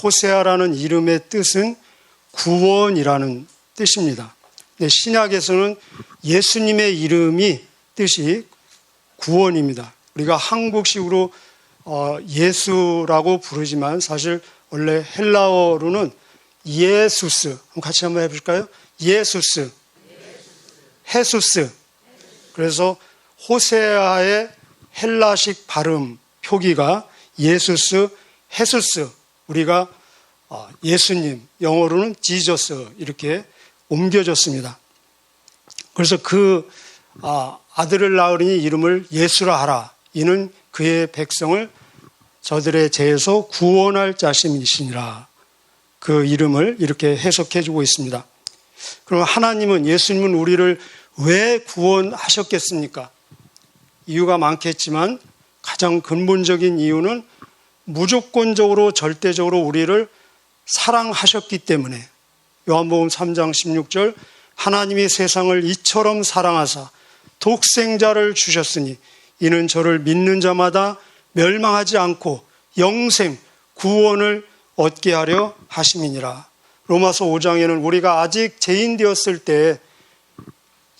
호세아라는 이름의 뜻은 구원이라는 뜻입니다. 신약에서는 예수님의 이름이 뜻이 구원입니다. 우리가 한국식으로 예수라고 부르지만 사실 원래 헬라어로는 예수스. 같이 한번 해볼까요? 예수스, 헤수스. 그래서 호세아의 헬라식 발음 표기가 예수스, 헤수스. 우리가 예수님, 영어로는 지저스 이렇게 옮겨졌습니다. 그래서 그 아들을 낳으리니 이름을 예수라 하라. 이는 그의 백성을 저들의 죄에서 구원할 자심이시니라. 그 이름을 이렇게 해석해 주고 있습니다. 그럼 하나님은, 예수님은 우리를 왜 구원하셨겠습니까? 이유가 많겠지만 가장 근본적인 이유는 무조건적으로 절대적으로 우리를 사랑하셨기 때문에, 요한복음 3장 16절 하나님이 세상을 이처럼 사랑하사 독생자를 주셨으니 이는 저를 믿는 자마다 멸망하지 않고 영생 구원을 얻게 하려 하심이니라. 로마서 5장에는 우리가 아직 죄인 되었을 때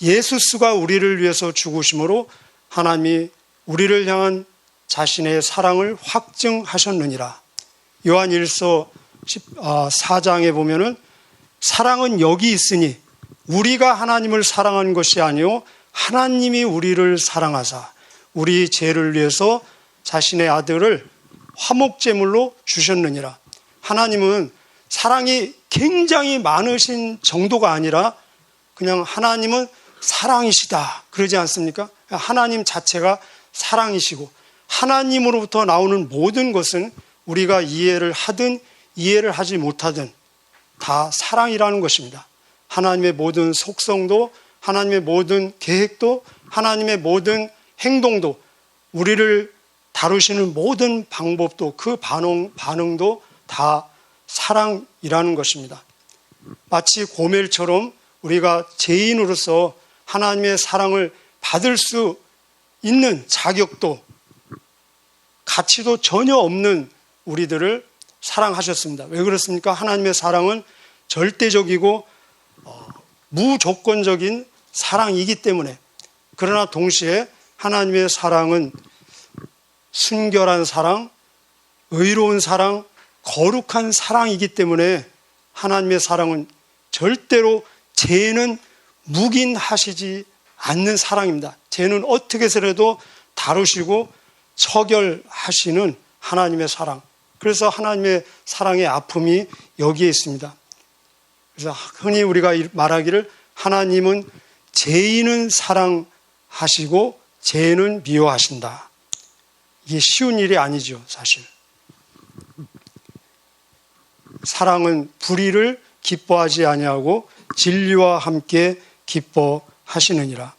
예수스가 우리를 위해서 죽으심으로 하나님이 우리를 향한 자신의 사랑을 확증하셨느니라. 요한 1서 4장에 보면은 사랑은 여기 있으니 우리가 하나님을 사랑한 것이 아니요 하나님이 우리를 사랑하사 우리 죄를 위해서 자신의 아들을 화목제물로 주셨느니라. 하나님은 사랑이 굉장히 많으신 정도가 아니라 그냥 하나님은 사랑이시다 그러지 않습니까? 하나님 자체가 사랑이시고 하나님으로부터 나오는 모든 것은 우리가 이해를 하든 이해를 하지 못하든 다 사랑이라는 것입니다. 하나님의 모든 속성도, 하나님의 모든 계획도, 하나님의 모든 행동도, 우리를 다루시는 모든 방법도, 그 반응도 다 사랑이라는 것입니다. 마치 고멜처럼 우리가 죄인으로서 하나님의 사랑을 받을 수 있는 자격도, 가치도 전혀 없는 우리들을 사랑하셨습니다. 왜 그렇습니까? 하나님의 사랑은 절대적이고 무조건적인 사랑이기 때문에. 그러나 동시에 하나님의 사랑은 순결한 사랑, 의로운 사랑, 거룩한 사랑이기 때문에 하나님의 사랑은 절대로 죄는 묵인하시지 않는 사랑입니다. 죄는 어떻게 해서라도 다루시고 처결하시는 하나님의 사랑. 그래서 하나님의 사랑의 아픔이 여기에 있습니다. 그래서 흔히 우리가 말하기를 하나님은 죄인은 사랑하시고 죄는 미워하신다. 이게 쉬운 일이 아니죠, 사실. 사랑은 불의를 기뻐하지 아니하고 진리와 함께 기뻐하시느니라.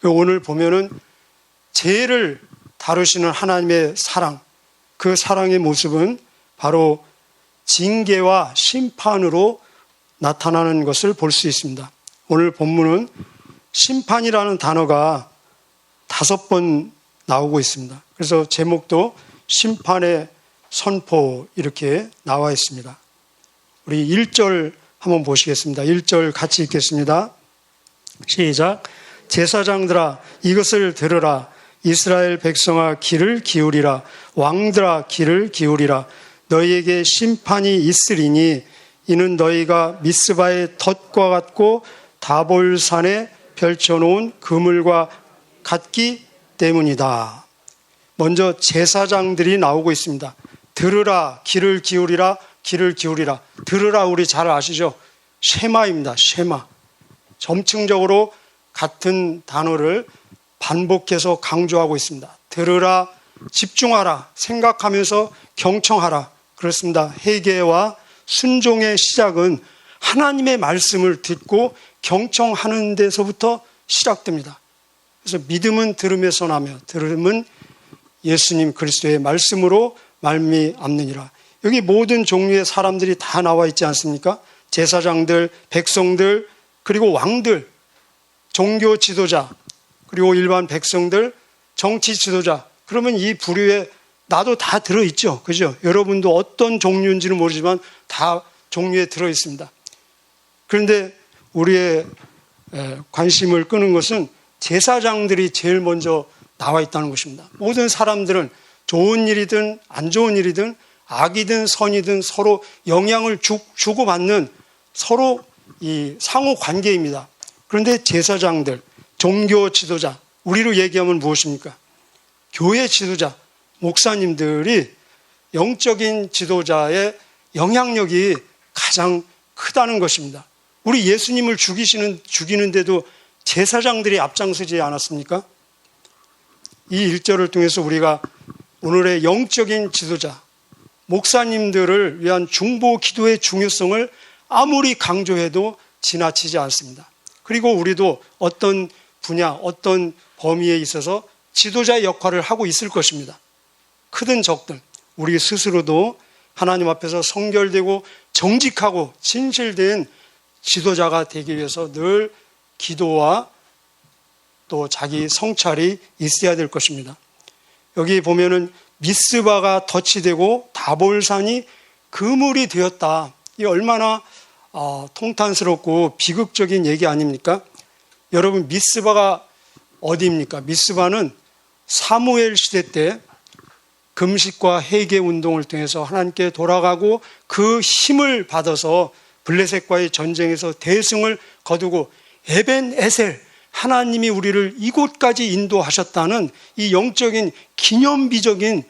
오늘 보면은 죄를 다루시는 하나님의 사랑, 그 사랑의 모습은 바로 징계와 심판으로 나타나는 것을 볼 수 있습니다. 오늘 본문은 심판이라는 단어가 5번 나오고 있습니다. 그래서 제목도 심판의 선포 이렇게 나와 있습니다. 우리 1절 한번 보시겠습니다. 1절 같이 읽겠습니다. 시작. 제사장들아 이것을 들으라. 이스라엘 백성아 귀를 기울이라. 왕들아 귀를 기울이라. 너희에게 심판이 있으리니 이는 너희가 미스바의 덫과 같고 다볼산에 펼쳐놓은 그물과 같기 때문이다. 먼저 제사장들이 나오고 있습니다. 들으라, 귀를 기울이라, 귀를 기울이라. 들으라 우리 잘 아시죠? 쉐마입니다. 쉐마. 점층적으로 같은 단어를 반복해서 강조하고 있습니다. 들으라, 집중하라, 생각하면서 경청하라. 그렇습니다. 회개와 순종의 시작은 하나님의 말씀을 듣고 경청하는 데서부터 시작됩니다. 그래서 믿음은 들음에서 나며 들음은 예수님 그리스도의 말씀으로 말미암느니라. 여기 모든 종류의 사람들이 다 나와 있지 않습니까? 제사장들, 백성들, 그리고 왕들, 종교 지도자, 그리고 일반 백성들, 정치 지도자. 그러면 이 부류의 나도 다 들어있죠. 그죠? 여러분도 어떤 종류인지는 모르지만 다 종류에 들어있습니다. 그런데 우리의 관심을 끄는 것은 제사장들이 제일 먼저 나와 있다는 것입니다. 모든 사람들은 좋은 일이든 안 좋은 일이든 악이든 선이든 서로 영향을 주고받는 서로 이 상호 관계입니다. 그런데 제사장들, 종교 지도자, 우리로 얘기하면 무엇입니까? 교회 지도자, 목사님들이 영적인 지도자의 영향력이 가장 크다는 것입니다. 우리 예수님을 죽이는데도 제사장들이 앞장서지 않았습니까? 이 1절을 통해서 우리가 오늘의 영적인 지도자, 목사님들을 위한 중보 기도의 중요성을 아무리 강조해도 지나치지 않습니다. 그리고 우리도 어떤 분야, 어떤 범위에 있어서 지도자의 역할을 하고 있을 것입니다. 크든 적든 우리 스스로도 하나님 앞에서 성결되고 정직하고 진실된 지도자가 되기 위해서 늘 기도와 또 자기 성찰이 있어야 될 것입니다. 여기 보면은 미스바가 덫이 되고 다볼산이 그물이 되었다. 이 얼마나 통탄스럽고 비극적인 얘기 아닙니까? 여러분, 미스바가 어디입니까? 미스바는 사무엘 시대 때 금식과 회개 운동을 통해서 하나님께 돌아가고 그 힘을 받아서 블레셋과의 전쟁에서 대승을 거두고 에벤에셀, 하나님이 우리를 이곳까지 인도하셨다는 이 영적인 기념비적인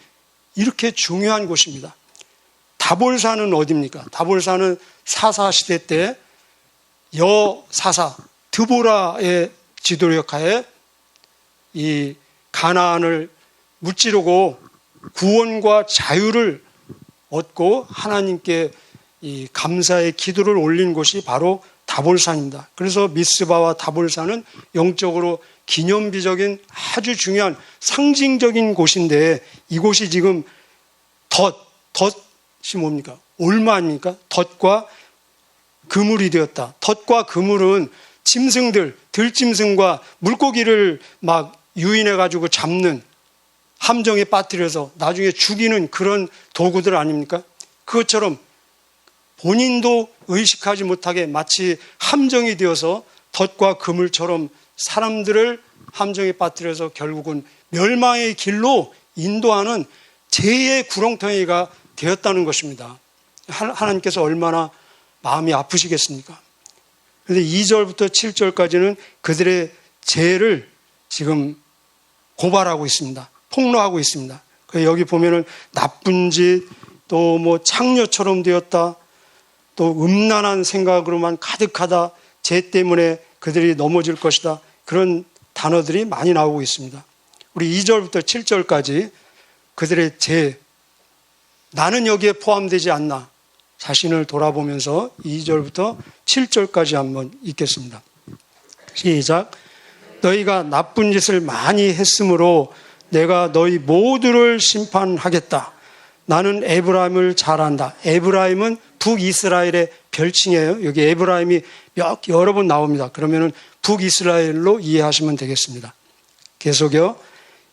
이렇게 중요한 곳입니다. 다볼산은 어디입니까? 다볼산은 사사시대 때 여사사 드보라의 지도력 하에 이 가나안을 무찌르고 구원과 자유를 얻고 하나님께 이 감사의 기도를 올린 곳이 바로 다볼산입니다. 그래서 미스바와 다볼산은 영적으로 기념비적인 아주 중요한 상징적인 곳인데 이곳이 지금 덫이 뭡니까? 올마 아닙니까? 덫과 그물이 되었다. 덫과 그물은 짐승들, 들짐승과 물고기를 막 유인해가지고 잡는 함정에 빠뜨려서 나중에 죽이는 그런 도구들 아닙니까? 그것처럼 본인도 의식하지 못하게 마치 함정이 되어서 덫과 그물처럼 사람들을 함정에 빠뜨려서 결국은 멸망의 길로 인도하는 죄의 구렁텅이가 되었다는 것입니다. 하나님께서 얼마나 마음이 아프시겠습니까? 그런데 2절부터 7절까지는 그들의 죄를 지금 고발하고 있습니다. 폭로하고 있습니다. 여기 보면은 나쁜 짓, 또 뭐 창녀처럼 되었다, 또 음란한 생각으로만 가득하다, 죄 때문에 그들이 넘어질 것이다, 그런 단어들이 많이 나오고 있습니다. 우리 2절부터 7절까지 그들의 죄, 나는 여기에 포함되지 않나 자신을 돌아보면서 2절부터 7절까지 한번 읽겠습니다. 시작. 너희가 나쁜 짓을 많이 했으므로 내가 너희 모두를 심판하겠다. 나는 에브라임을 잘 안다. 에브라임은 북이스라엘의 별칭이에요. 여기 에브라임이 여러 번 나옵니다. 그러면은 북이스라엘로 이해하시면 되겠습니다. 계속요.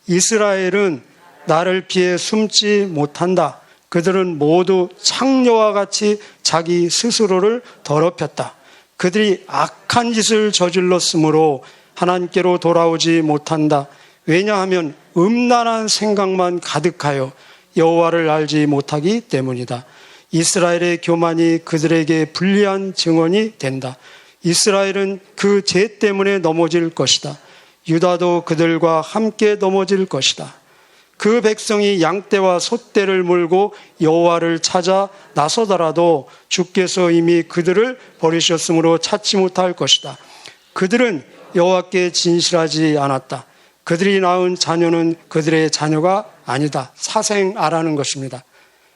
이스라엘은 나를 피해 숨지 못한다. 그들은 모두 창녀와 같이 자기 스스로를 더럽혔다. 그들이 악한 짓을 저질렀으므로 하나님께로 돌아오지 못한다. 왜냐하면 음란한 생각만 가득하여 여호와를 알지 못하기 때문이다. 이스라엘의 교만이 그들에게 불리한 증언이 된다. 이스라엘은 그 죄 때문에 넘어질 것이다. 유다도 그들과 함께 넘어질 것이다. 그 백성이 양떼와 소떼를 몰고 여호와를 찾아 나서더라도 주께서 이미 그들을 버리셨으므로 찾지 못할 것이다. 그들은 여호와께 진실하지 않았다. 그들이 낳은 자녀는 그들의 자녀가 아니다. 사생아라는 것입니다.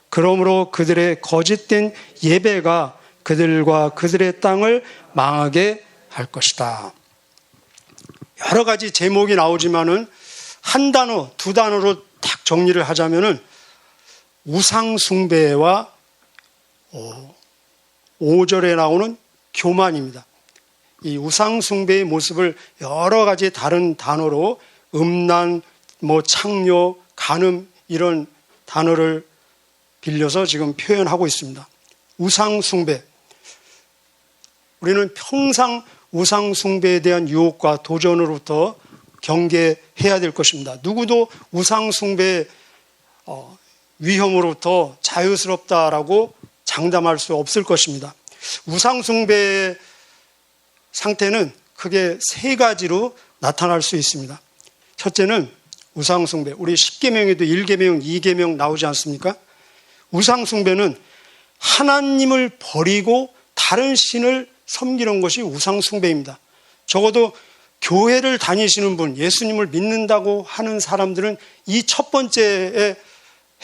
그러므로 그들의 거짓된 예배가 그들과 그들의 땅을 망하게 할 것이다. 여러 가지 제목이 나오지만은 한 단어, 두 단어로 딱 정리를 하자면은 우상숭배와 5절에 나오는 교만입니다. 이 우상숭배의 모습을 여러 가지 다른 단어로 음란, 창녀, 간음 이런 단어를 빌려서 지금 표현하고 있습니다. 우상숭배. 우리는 평생 우상숭배에 대한 유혹과 도전으로부터 경계해야 될 것입니다. 누구도 우상숭배의 위험으로부터 자유스럽다라고 장담할 수 없을 것입니다. 우상숭배의 상태는 크게 세 가지로 나타날 수 있습니다. 첫째는 우상숭배. 우리 10계명에도 1계명, 2계명 나오지 않습니까? 우상숭배는 하나님을 버리고 다른 신을 섬기는 것이 우상숭배입니다. 적어도 교회를 다니시는 분, 예수님을 믿는다고 하는 사람들은 이 첫 번째에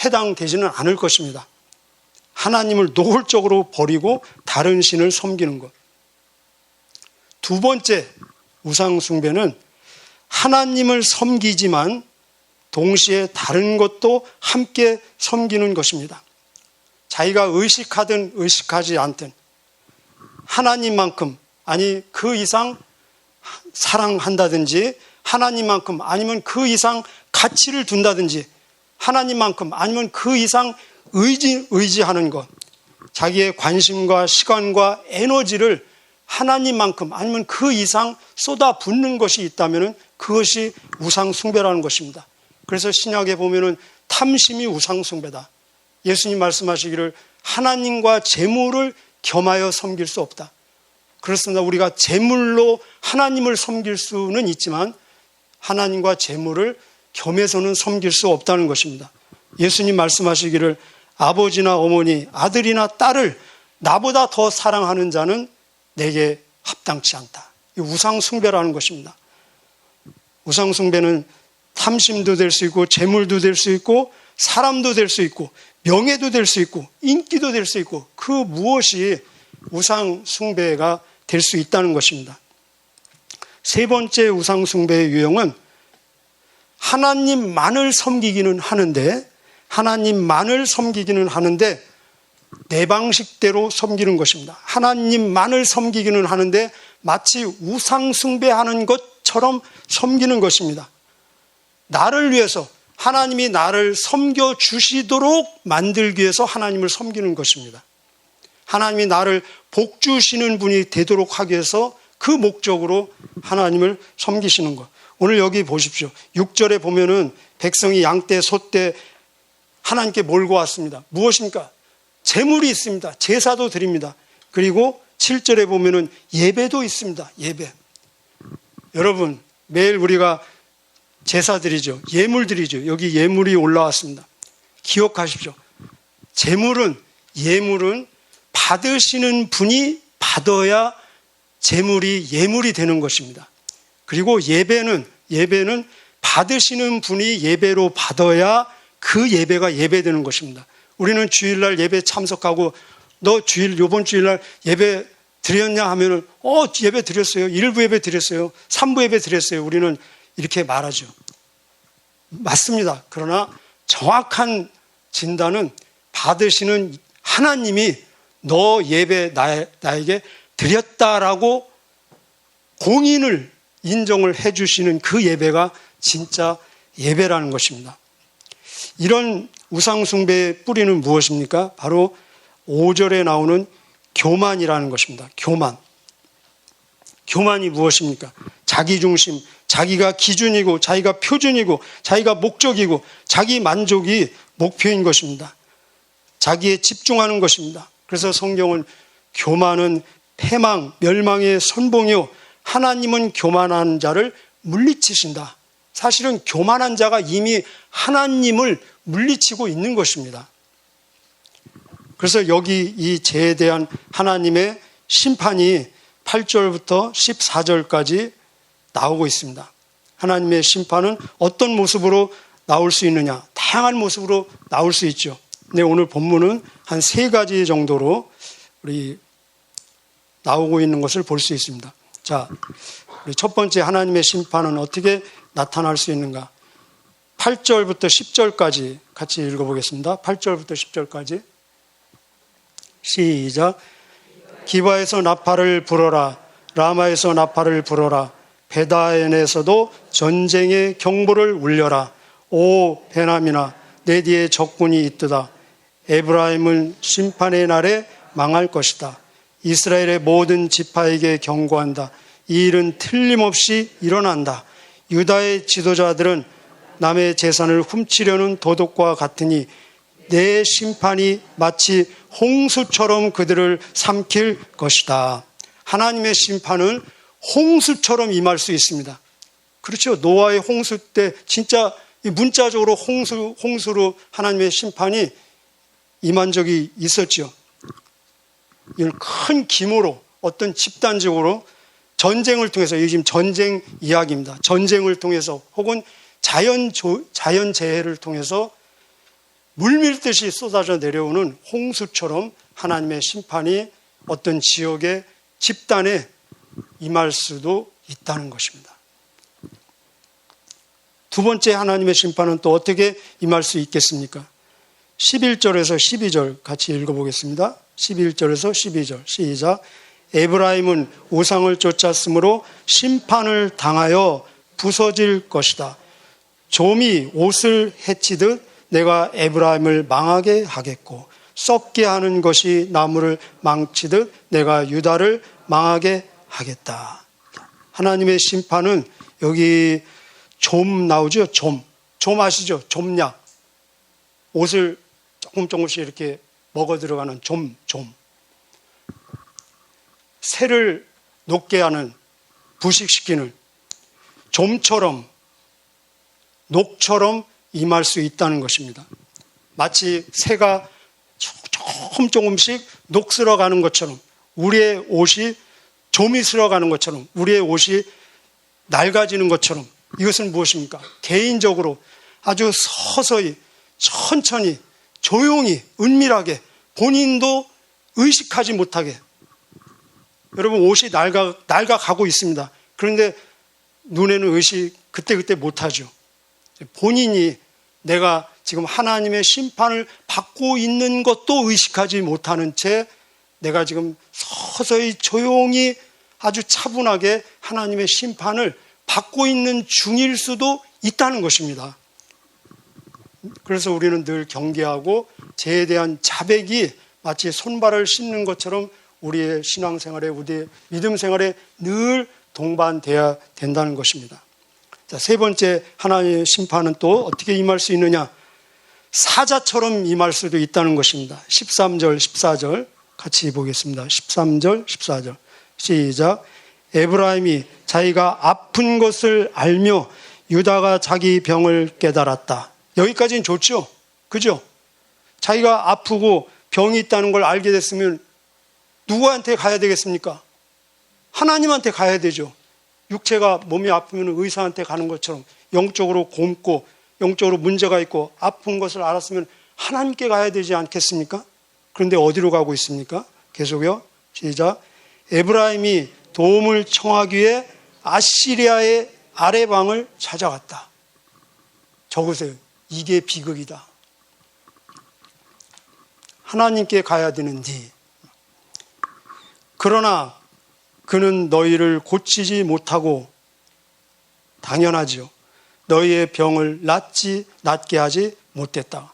해당되지는 않을 것입니다. 하나님을 노골적으로 버리고 다른 신을 섬기는 것. 두 번째 우상숭배는 하나님을 섬기지만 동시에 다른 것도 함께 섬기는 것입니다. 자기가 의식하든 의식하지 않든 하나님만큼 아니 그 이상 사랑한다든지 하나님만큼 아니면 그 이상 가치를 둔다든지 하나님만큼 아니면 그 이상 의지하는 것, 자기의 관심과 시간과 에너지를 하나님만큼 아니면 그 이상 쏟아붓는 것이 있다면 그것이 우상숭배라는 것입니다. 그래서 신약에 보면은 탐심이 우상숭배다. 예수님 말씀하시기를 하나님과 재물을 겸하여 섬길 수 없다. 그렇습니다. 우리가 재물로 하나님을 섬길 수는 있지만 하나님과 재물을 겸해서는 섬길 수 없다는 것입니다. 예수님 말씀하시기를 아버지나 어머니, 아들이나 딸을 나보다 더 사랑하는 자는 내게 합당치 않다. 이 우상숭배라는 것입니다. 우상숭배는 탐심도 될 수 있고 재물도 될 수 있고 사람도 될 수 있고 명예도 될 수 있고 인기도 될 수 있고 그 무엇이 우상숭배가 될 수 있다는 것입니다. 세 번째 우상숭배의 유형은 하나님만을 섬기기는 하는데 내 방식대로 섬기는 것입니다. 하나님만을 섬기기는 하는데 마치 우상숭배하는 것처럼 섬기는 것입니다. 나를 위해서 하나님이 나를 섬겨주시도록 만들기 위해서 하나님을 섬기는 것입니다. 하나님이 나를 복주시는 분이 되도록 하기 위해서 그 목적으로 하나님을 섬기시는 것. 오늘 여기 보십시오. 6절에 보면은 백성이 양떼, 소떼 하나님께 몰고 왔습니다. 무엇입니까? 제물이 있습니다. 제사도 드립니다. 그리고 7절에 보면은 예배도 있습니다. 예배. 여러분, 매일 우리가 제사 드리죠. 예물 드리죠. 여기 예물이 올라왔습니다. 기억하십시오. 예물은 받으시는 분이 받아야 제물이 예물이 되는 것입니다. 그리고 예배는 받으시는 분이 예배로 받아야 그 예배가 예배되는 것입니다. 우리는 주일날 예배 참석하고 너 요번 주일날 예배 드렸냐 하면은 예배 드렸어요. 1부 예배 드렸어요. 3부 예배 드렸어요. 우리는 이렇게 말하죠. 맞습니다. 그러나 정확한 진단은 받으시는 하나님이 너 예배 나에게 드렸다라고 공인을 인정을 해주시는 그 예배가 진짜 예배라는 것입니다. 이런 우상숭배의 뿌리는 무엇입니까? 바로 5절에 나오는 교만이라는 것입니다. 교만이 무엇입니까? 자기중심, 자기가 기준이고 자기가 표준이고 자기가 목적이고 자기 만족이 목표인 것입니다. 자기에 집중하는 것입니다. 그래서 성경은 교만은 패망, 멸망의 선봉이요 하나님은 교만한 자를 물리치신다. 사실은 교만한 자가 이미 하나님을 물리치고 있는 것입니다. 그래서 여기 이 죄에 대한 하나님의 심판이 8절부터 14절까지 나오고 있습니다. 하나님의 심판은 어떤 모습으로 나올 수 있느냐? 다양한 모습으로 나올 수 있죠. 근데 오늘 본문은 한 3가지 정도로 우리 나오고 있는 것을 볼 수 있습니다. 자, 우리 첫 번째 하나님의 심판은 어떻게 나타날 수 있는가? 8절부터 10절까지 같이 읽어보겠습니다. 8절부터 10절까지 시작. 기바에서 나팔을 불어라. 라마에서 나팔을 불어라. 베다엔에서도 전쟁의 경보를 울려라. 오 베나미나 내 뒤에 적군이 있도다. 에브라임은 심판의 날에 망할 것이다. 이스라엘의 모든 지파에게 경고한다. 이 일은 틀림없이 일어난다. 유다의 지도자들은 남의 재산을 훔치려는 도둑과 같으니 내 심판이 마치 홍수처럼 그들을 삼킬 것이다. 하나님의 심판은 홍수처럼 임할 수 있습니다. 그렇죠. 노아의 홍수 때 진짜 문자적으로 홍수로 하나님의 심판이 임한 적이 있었죠. 이건 큰 규모로 어떤 집단적으로 전쟁을 통해서, 이게 지금 전쟁 이야기입니다. 전쟁을 통해서 혹은 자연재해를 통해서 물밀듯이 쏟아져 내려오는 홍수처럼 하나님의 심판이 어떤 지역의 집단에 임할 수도 있다는 것입니다. 두 번째 하나님의 심판은 또 어떻게 임할 수 있겠습니까? 11절에서 12절 같이 읽어보겠습니다. 11절에서 12절 시작. 에브라임은 우상을 쫓았으므로 심판을 당하여 부서질 것이다. 좀이 옷을 해치듯 내가 에브라임을 망하게 하겠고 썩게 하는 것이 나무를 망치듯 내가 유다를 망하게 하겠다. 하나님의 심판은 여기 좀 나오죠. 좀 아시죠? 좀약. 옷을 조금씩 이렇게 먹어 들어가는 좀. 새를 녹게 하는, 부식시키는 좀처럼, 녹처럼 임할 수 있다는 것입니다. 마치 새가 조금씩 녹슬어가는 것처럼, 우리의 옷이 좀이 슬어가는 것처럼, 우리의 옷이 낡아지는 것처럼, 이것은 무엇입니까? 개인적으로 아주 서서히, 천천히, 조용히, 은밀하게, 본인도 의식하지 못하게. 여러분, 옷이 낡아가고 있습니다. 그런데 눈에는 의식 그때 못하죠. 본인이 내가 지금 하나님의 심판을 받고 있는 것도 의식하지 못하는 채 내가 지금 서서히 조용히 아주 차분하게 하나님의 심판을 받고 있는 중일 수도 있다는 것입니다. 그래서 우리는 늘 경계하고 죄에 대한 자백이 마치 손발을 씻는 것처럼 우리의 신앙생활에, 우리의 믿음 생활에 늘 동반돼야 된다는 것입니다. 자, 세 번째 하나님의 심판은 또 어떻게 임할 수 있느냐? 사자처럼 임할 수도 있다는 것입니다. 13절, 14절 같이 보겠습니다. 13절, 14절 시작. 에브라임이 자기가 아픈 것을 알며 유다가 자기 병을 깨달았다. 여기까지는 좋죠? 그죠? 자기가 아프고 병이 있다는 걸 알게 됐으면 누구한테 가야 되겠습니까? 하나님한테 가야 되죠. 육체가 몸이 아프면 의사한테 가는 것처럼 영적으로 곪고 영적으로 문제가 있고 아픈 것을 알았으면 하나님께 가야 되지 않겠습니까? 그런데 어디로 가고 있습니까? 계속요. 시작. 에브라임이 도움을 청하기 위해 아시리아의 아래방을 찾아갔다. 적으세요. 이게 비극이다. 하나님께 가야 되는데 그러나 그는 너희를 고치지 못하고 당연하지요. 너희의 병을 낫게 하지 못했다.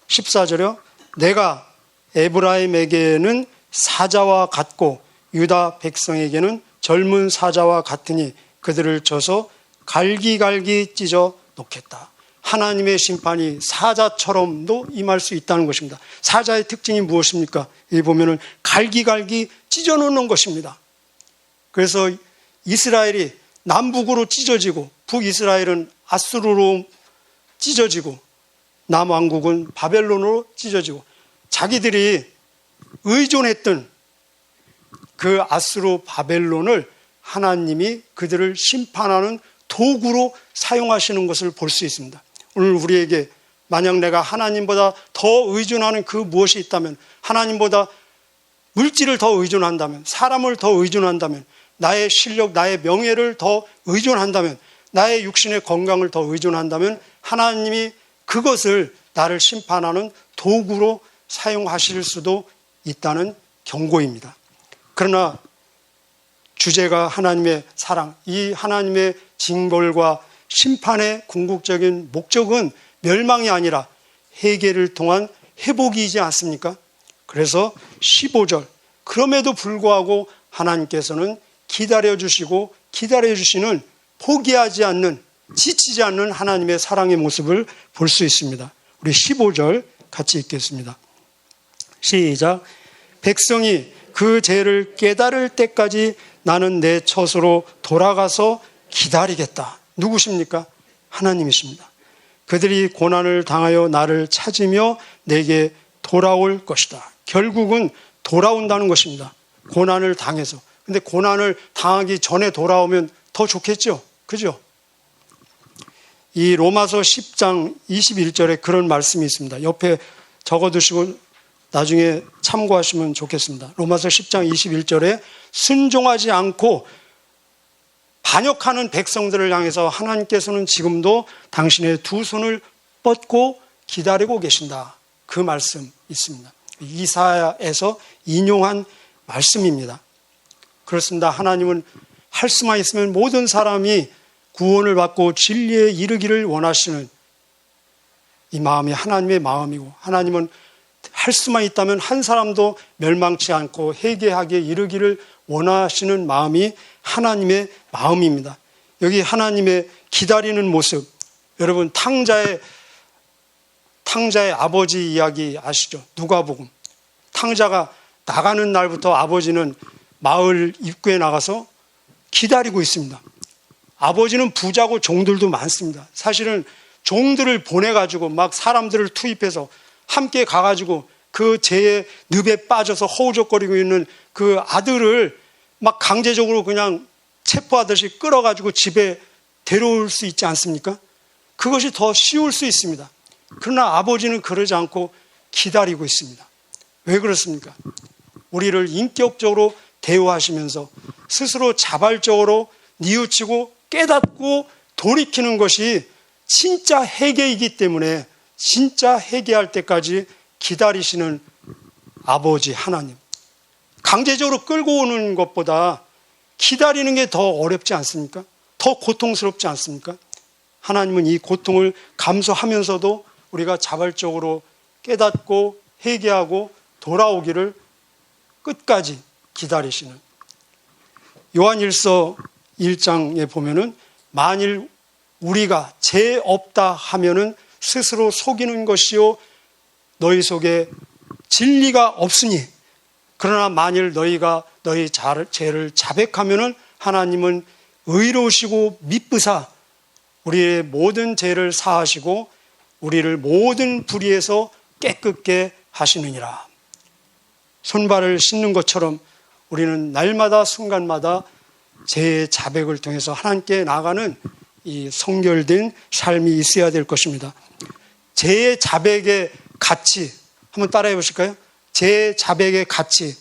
14절이요. 내가 에브라임에게는 사자와 같고 유다 백성에게는 젊은 사자와 같으니 그들을 쳐서 갈기갈기 찢어 놓겠다. 하나님의 심판이 사자처럼도 임할 수 있다는 것입니다. 사자의 특징이 무엇입니까? 여기 보면은 갈기갈기 찢어 놓는 것입니다. 그래서 이스라엘이 남북으로 찢어지고 북이스라엘은 아수르로 찢어지고 남왕국은 바벨론으로 찢어지고 자기들이 의존했던 그 아수르 바벨론을 하나님이 그들을 심판하는 도구로 사용하시는 것을 볼 수 있습니다. 오늘 우리에게 만약 내가 하나님보다 더 의존하는 그 무엇이 있다면, 하나님보다 물질을 더 의존한다면, 사람을 더 의존한다면, 나의 실력, 나의 명예를 더 의존한다면, 나의 육신의 건강을 더 의존한다면 하나님이 그것을 나를 심판하는 도구로 사용하실 수도 있다는 경고입니다. 그러나 주제가 하나님의 사랑, 이 하나님의 징벌과 심판의 궁극적인 목적은 멸망이 아니라 회개를 통한 회복이지 않습니까? 그래서 15절, 그럼에도 불구하고 하나님께서는 기다려주시고 기다려주시는, 포기하지 않는, 지치지 않는 하나님의 사랑의 모습을 볼 수 있습니다. 우리 15절 같이 읽겠습니다. 시작. 백성이 그 죄를 깨달을 때까지 나는 내 처소로 돌아가서 기다리겠다. 누구십니까? 하나님이십니다. 그들이 고난을 당하여 나를 찾으며 내게 돌아올 것이다. 결국은 돌아온다는 것입니다. 고난을 당해서. 근데 고난을 당하기 전에 돌아오면 더 좋겠죠? 그죠? 이 로마서 10장 21절에 그런 말씀이 있습니다. 옆에 적어두시고 나중에 참고하시면 좋겠습니다. 로마서 10장 21절에 순종하지 않고 반역하는 백성들을 향해서 하나님께서는 지금도 당신의 두 손을 뻗고 기다리고 계신다. 그 말씀 있습니다. 이사야에서 인용한 말씀입니다. 그렇습니다. 하나님은 할 수만 있으면 모든 사람이 구원을 받고 진리에 이르기를 원하시는 이 마음이 하나님의 마음이고, 하나님은 할 수만 있다면 한 사람도 멸망치 않고 회개하게 이르기를 원하시는 마음이 하나님의 마음입니다. 여기 하나님의 기다리는 모습, 여러분 탕자의 아버지 이야기 아시죠? 누가복음. 탕자가 나가는 날부터 아버지는 마을 입구에 나가서 기다리고 있습니다. 아버지는 부자고 종들도 많습니다. 사실은 종들을 보내가지고 막 사람들을 투입해서 함께 가가지고 그 죄의 늪에 빠져서 허우적거리고 있는 그 아들을 막 강제적으로 그냥 체포하듯이 끌어가지고 집에 데려올 수 있지 않습니까? 그것이 더 쉬울 수 있습니다. 그러나 아버지는 그러지 않고 기다리고 있습니다. 왜 그렇습니까? 우리를 인격적으로 대우하시면서 스스로 자발적으로 뉘우치고 깨닫고 돌이키는 것이 진짜 회개이기 때문에 진짜 회개할 때까지 기다리시는 아버지 하나님. 강제적으로 끌고 오는 것보다 기다리는 게 더 어렵지 않습니까? 더 고통스럽지 않습니까? 하나님은 이 고통을 감수하면서도 우리가 자발적으로 깨닫고 회개하고 돌아오기를 끝까지 기다리시는, 요한일서 1장에 보면은 만일 우리가 죄 없다 하면은 스스로 속이는 것이요 너희 속에 진리가 없으니, 그러나 만일 너희가 너희 죄를 자백하면은 하나님은 의로우시고 미쁘사 우리의 모든 죄를 사하시고 우리를 모든 불의에서 깨끗게 하시느니라. 손발을 씻는 것처럼 우리는 날마다 순간마다 죄의 자백을 통해서 하나님께 나가는 이 성결된 삶이 있어야 될 것입니다. 죄의 자백의 가치 한번 따라해 보실까요? 죄의 자백의 가치.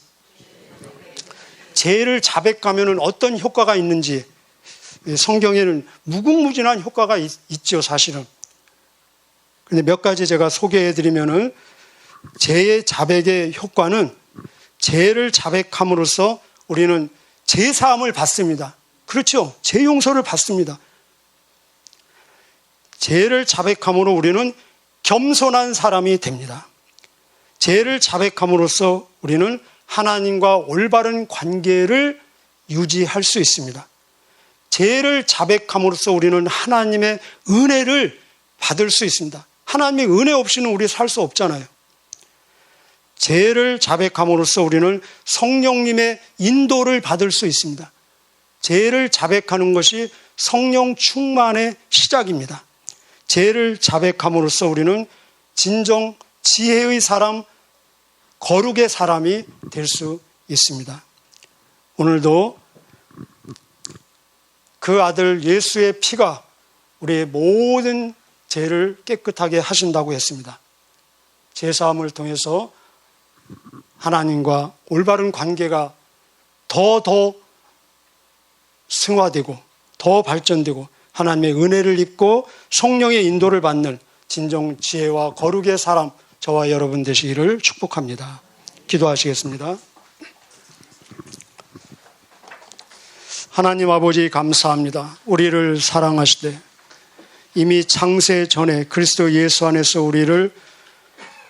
죄를 자백하면 어떤 효과가 있는지 성경에는 무궁무진한 효과가 있죠, 사실은. 근데 몇 가지 제가 소개해 드리면은, 죄의 자백의 효과는 죄를 자백함으로써 우리는 죄 사함을 받습니다. 그렇죠? 죄 용서를 받습니다. 죄를 자백함으로 우리는 겸손한 사람이 됩니다. 죄를 자백함으로써 우리는 하나님과 올바른 관계를 유지할 수 있습니다. 죄를 자백함으로써 우리는 하나님의 은혜를 받을 수 있습니다. 하나님의 은혜 없이는 우리 살 수 없잖아요. 죄를 자백함으로써 우리는 성령님의 인도를 받을 수 있습니다. 죄를 자백하는 것이 성령 충만의 시작입니다. 죄를 자백함으로써 우리는 진정 지혜의 사람, 거룩의 사람이 될 수 있습니다. 오늘도 그 아들 예수의 피가 우리의 모든 죄를 깨끗하게 하신다고 했습니다. 제사함을 통해서 하나님과 올바른 관계가 더 승화되고 더 발전되고 하나님의 은혜를 입고 성령의 인도를 받는 진정 지혜와 거룩의 사람, 저와 여러분 되시기를 축복합니다. 기도하시겠습니다. 하나님 아버지 감사합니다. 우리를 사랑하시되 이미 창세 전에 그리스도 예수 안에서 우리를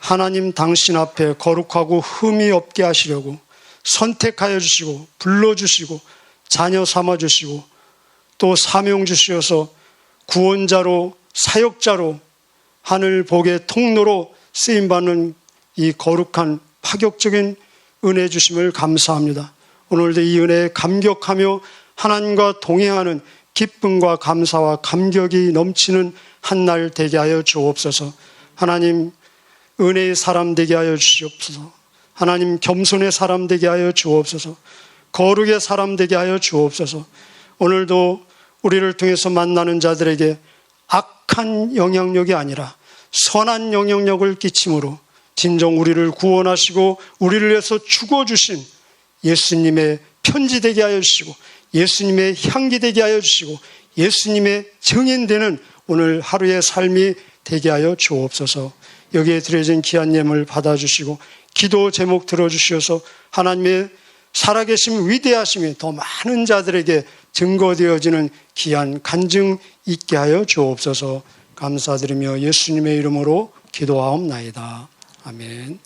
하나님 당신 앞에 거룩하고 흠이 없게 하시려고 선택하여 주시고 불러주시고 자녀 삼아주시고 또 사명 주시어서 구원자로 사역자로 하늘 복의 통로로 쓰임받는 이 거룩한 파격적인 은혜 주심을 감사합니다. 오늘도 이 은혜에 감격하며 하나님과 동행하는 기쁨과 감사와 감격이 넘치는 한 날 되게 하여 주옵소서. 하나님 은혜의 사람 되게 하여 주시옵소서. 하나님 겸손의 사람 되게 하여 주옵소서. 거룩의 사람 되게 하여 주옵소서. 오늘도 우리를 통해서 만나는 자들에게 악한 영향력이 아니라 선한 영향력을 끼침으로 진정 우리를 구원하시고 우리를 위해서 죽어주신 예수님의 편지 되게 하여 주시고 예수님의 향기 되게 하여 주시고 예수님의 증인되는 오늘 하루의 삶이 되게 하여 주옵소서. 여기에 드려진 귀한 예물 받아주시고 기도 제목 들어주셔서 하나님의 살아계심 위대하심이 더 많은 자들에게 증거되어지는 귀한 간증 있게 하여 주옵소서. 감사드리며 예수님의 이름으로 기도하옵나이다. 아멘.